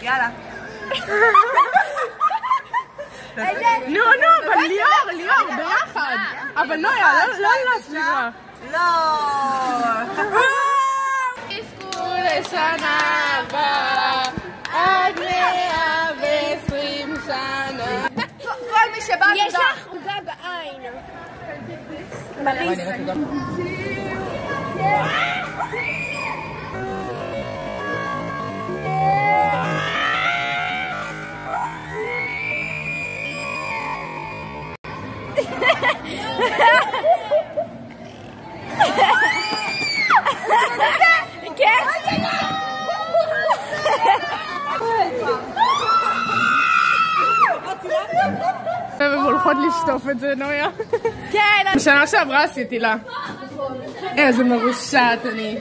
יאללה. נו, אבל ליאור, ביחד. אבל נויה, לא סליחה. לא. תזכו לשנה הבאה, עד 120 שנה. כל מי שבא תודה. יש לך עוגה בעין. מריס. הן הולכות לשטוף את זה, נויה. כן. בשנה שעברה עשיתי לה. איזה מרושעת אני.